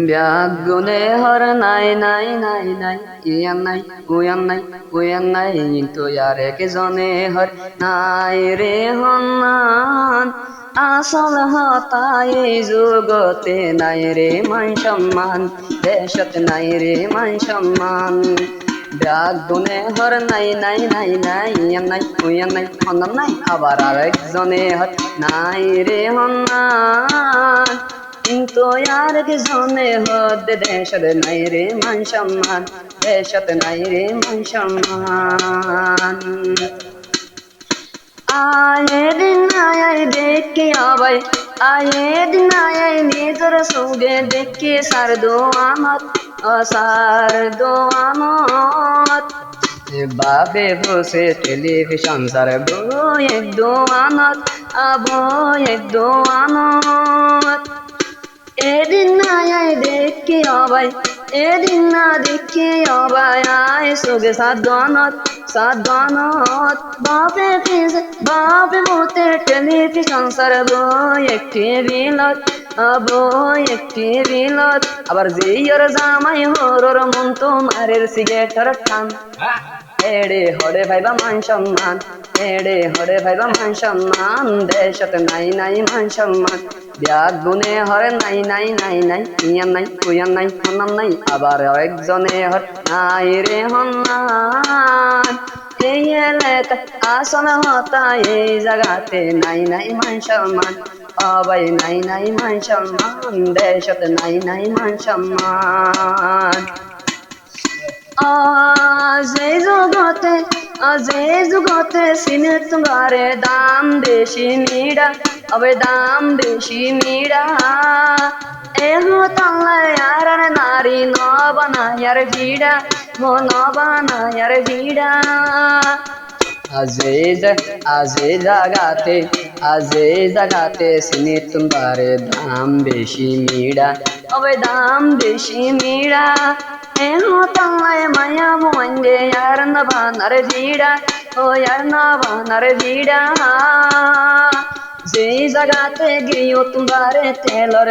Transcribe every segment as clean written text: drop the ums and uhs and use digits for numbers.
ব্যাগুনে হর নাই নাই নাই নাই ইয়ান নাই উয়ান নাই উয়ান নাই কিন্তু আর একজনে হর নাই রে হন্নান আসল হতায় জগতে নাই রে মান সম্মান দেশত নাই রে মান সম্মান ব্যাগুনে হর নাই নাই নাই নাই ইয়ান নাই উয়ান নাই হন্নান নাই আবার আরেকজনে হর নাই রে হন্নান কিন্তু আর একজনে হদ দেশত নাই রে মান সম্মান দেশত নাই রে মান সম্মান আয়ে দিন আয় দেখে আবাই আয়ে দিন আয় নিজর সঙ্গে দেখে সার দো আমত বাপে বসে টেলিভিশন সার বই এক দো আমত বই এক দো আমত এদিন আয় দেখে অবাই এদিন না দেখে অবাই আয় সোগে সাদনত বাপে ফিজে বাপে মোতে টেলিভিশন সার বই একটি বিলত আবার জিয়র জামাই হরর মন তোমারের সিগারেটের টান এড়ে হরে ভাইবা মান সম্মান এড়ে হরে ভাইবা মান সম্মান দেশত নাই নাই মান সম্মান ব্যাগুনে হরে নাই নাই নাই নাই ইয়ান নাই উয়ান নাই হন্নান নাই আবার একজনে হর নাই রে হন্নান এই এলাকা আসল হতা এই জায়গাতে নাই নাই মান সম্মান অবাই নাই নাই মান সম্মান দেশত নাই নাই মান সম্মান আজ এই জগতে সিনে তোমারে দাম বেশি মিড়া আবে দাম বেশি মিড়া এহো তাল্লায় আর নারী নবানায়ার ভিড়া মো নবানায়ার ভিড়া আজ এই জাগাতে সিনে তোমারে দাম বেশি মিড়া আবে দাম বেশি মিড়া এহো তাল্লায় মায়া মোয়াঙ্গে यार न बानर ভিড়া ও यार न बानर ভিড়া যেই জাগাতে গিয়েও তোমারে তেলর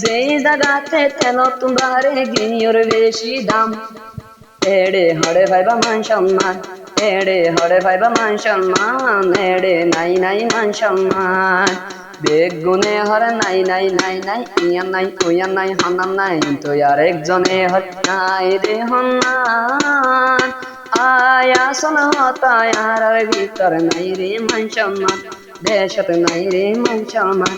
যেই জাগাতে তেল তোমারে গিয়ের বেশি দাম এড়ে হরে ভাইবা মান সম্মান এড়ে হরে ভাইবা মান সম্মান এড়ে নাই নাই মান সম্মান বেগুনে হর নাই নাই নাই নাই ইয়ান নাই উয়ান নাই হন্নান নাই তো আর একজনে হর নাই রে হন্নান আয়া সন হতায় আর ভিতর নাই রে মান সম্মান দেশত নাই রে মান সম্মান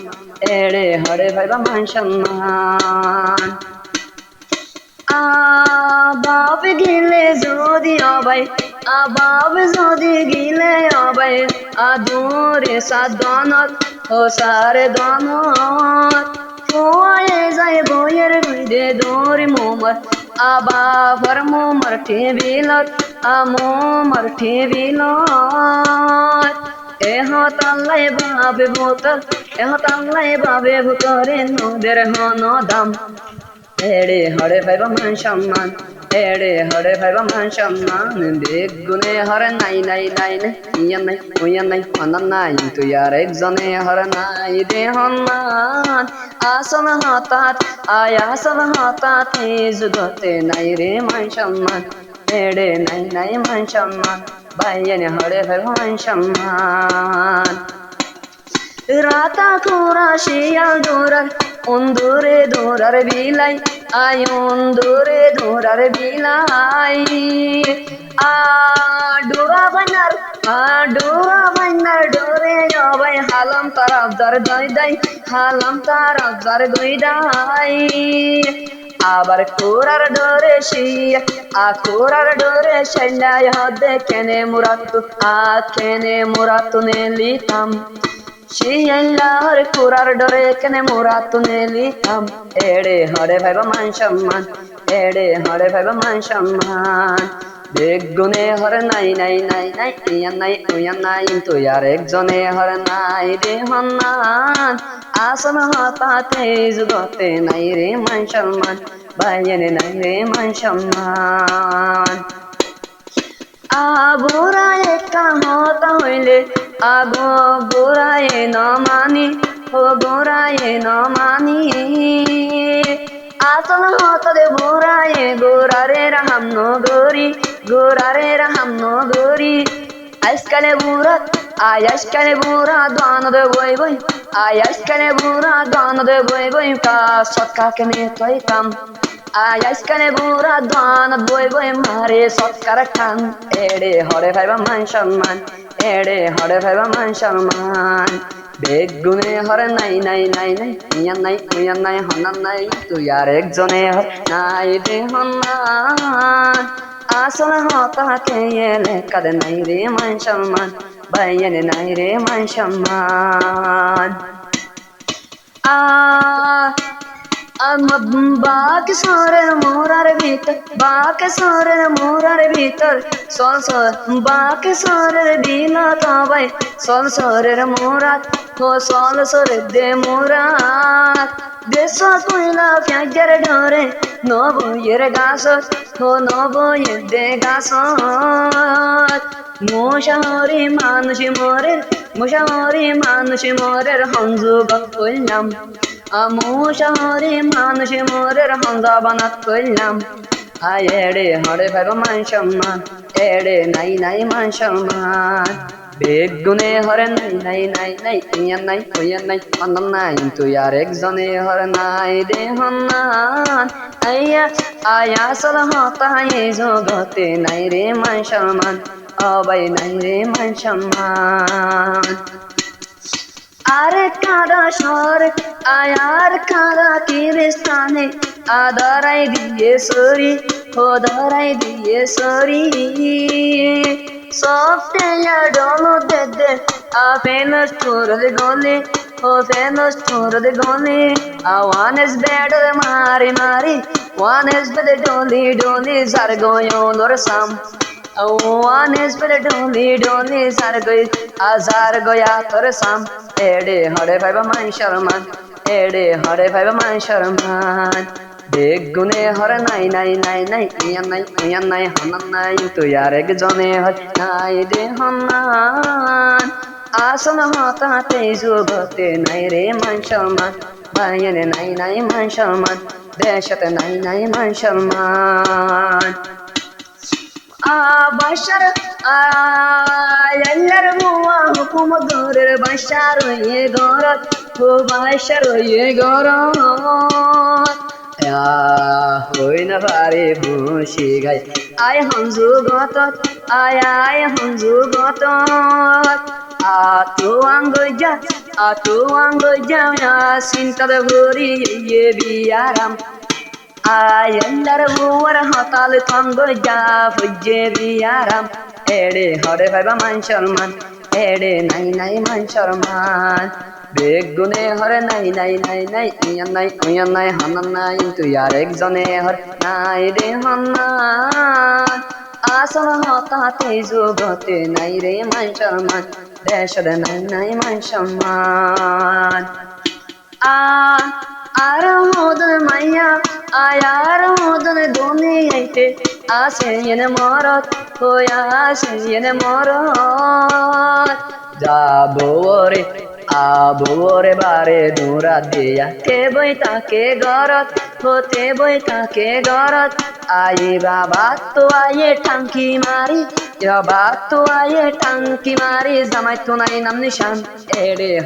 এড়ে হরে ভাইবা মান সম্মান বাপ গিলে যদি অবাই বাপ যদি গিলে অবাই দূরে সাদনত ও সারে দনত পোয়ে যায় বইয়ের গুইদে দৌড়ি মোমর বাবার মোমর ঠেবিলত মোমর ঠেবিলত এহ তাল্লাই বাবে বোতল এহ তাল্লাই বাবে ভুতরে নদের হন দাম এড়ে হরে ভাইবা মান সম্মান এড়ে হরে ভাইবা মান সম্মান বেগুনে হরে নাই নাই নাই নাই ইয়ান নাই উয়ান নাই হন্নান নাই তুই আর একজনে হর নাই রে হন্নান আসল হঠাৎ আসল হঠাৎ এই জগতে নাই রে মান সম্মান এড়ে নাই নাই মান সম্মান ভাইয়ানে হরে ভাইবা মান সম্মান রাতা কোরা শিয়াল দৌড়ার অন্দরে দৌড়ার বিলাই আয় অন্দরে দৌড়ার বিলাই ডোরা বান্নার ডোরে অবাই হালাম তার আবদার দই দাই হালাম তার আবদার দই দাই আবার কোরার ডোরে কোরার ডোরে সেলাই হদে কেনে মুরাতু নেলিতাম সেই আল্লাহর কোরার ডরে কেনে মুরাতু নেলিতাম এড়ে হরে ভাইবা মান সম্মান এড়ে হরে ভাইবা মান সম্মান বেগুনে হর নাই নাই নাই নাই ইয়ান নাই উয়ান নাই তুই আর একজনে হর নাই রে হন্নান আসল হতাতে জগতে নাই রে মান সম্মান ভাইয়ানে নাই রে মান সম্মান গোরায় কামতা হইলে গোরায় ন মানি ও গোরায় ন মানি আসল হতরে বুড়ায়ে গোরারে রাহাম নগরী গোরারে রাহাম নগরী আজকালে বুড়া আজকালে বুড়া দান দে বই বই আজকালে বুড়া দান দে বই বই কা সৎকা কেনে তৈ কাম আজকালে বুড়া দান বই বই মারে সৎকার খান এড়ে হরে ভাইবা মান সম্মান এড়ে হরে ভাইবা মান সম্মান বেগুনে হরে নাই নাই নাই নাই উইয়ান নাই হনান নাই তুই আর একজনে হর নাই রে হন্নান আসল হতাকে এলে কাদে নাই রে মান সম্মান বাইনে নাই রে মান সম্মান বাক সরের মোরার ভিতর বাক সরের মোরার ভিতর সল সর বাক সরের দিলা তবাই সল সরের মোরাত ও সল সরে দে মোরাত দেশ কইলা ফ্যাগের ডরে নবয়ের গাছত ও নবয়ের দে গাছত মোশাহরি মানুষ মরের হঞ্জুগ কইলাম মোশাহরি মানুষ মরের হঞ্জা বানাত কইলাম এড়ে হরে ভাইবা মান সম্মান এড়ে নাই নাই মান সম্মান বেগুনে হরে নাই নাই নাই নাই উইয়ান নাই হন্নান নাই তুই আর একজনে হরে নাই রে হন্নান আসল হতা এই জগতে নাই রে মান সম্মান অবাই নাই রে মান সম্মান আরে কাদা সর আয়ার কাদা কিরিস্তানে আদারাই দিয়ে সরি ও দারাই দিয়ে সরি সফটেয়া ডলো দে ফেনস তোরদ গলে ও ফেনস তোরদ গলে one is better মারি one is better Dolly sir গোয়লর some one is better Dolly সার গয়া তোর সাম এড়ে হরে ভাইবা মান সম্মান এড়ে হরে ভাইবা মান সম্মান বেগুনে হরে নাই নাই নাই নাই উইয়ান নাই হনান নাই তুই আর একজনে হর নাই রে হন্নান আসল হতাতে জগতে নাই রে মান সম্মান বাইনে নাই নাই মান সম্মান দেশতে নাই নাই মান সম্মান বাসার আল্লাহর মুয়া হুকুম গরের বাসার হয়ে গরত ও বাসার হয়ে গরত হই না পারে বসে গাই আয় হঞ্জু গত আয় হঞ্জু গত আতো আঙ্গজা চিন্তার ভরি বিয়ারাম আল্লাহর বুয়ার হতাল তঙ্গ যা ফুজে বিয়ারাম এড়ে হরে ভাইবা মান সম্মান এড়ে নাই নাই মান সম্মান বেগুনে হরে নাই নাই নাই নাই উইয়ান নাই হনান নাই তুই আর একজনে হর নাই রে হন্নান আসল হতাতে জগতে নাই রে মান সম্মান দেশে নাই নাই মান সম্মান আর মোদন মাইয়া আয়ার মোদন দুনিয়াইতে আসে এনে মরত হইয়া আসে এনে মরত যাবো রে আবো রে বারে দূরা দিয়া কে বই তাকে গরত হতে বই তাকে গরত আয়ে বাবা তো আয়ে টাঙ্কি মারি বাবা তো আয়ে টাঙ্কি মারি জামাই তো নাই নাম নিশান এড়ে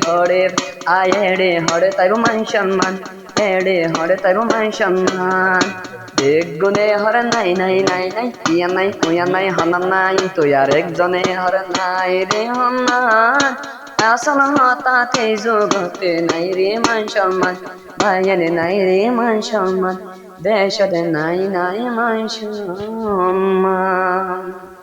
হরে তাইব মান সম্মান এড়ে হরে তাইব মান সম্মান বেগুনে হরে নাই নাই নাই নাই উইয়ান নাই হনান নাই তুই আর একজনে হরে নাই রে হন্নান আসল হতাতে জগতে নাই রে মান সম্মান বাইনে নাই রে মান সম্মান দেশে নাই নাই মান সম্মান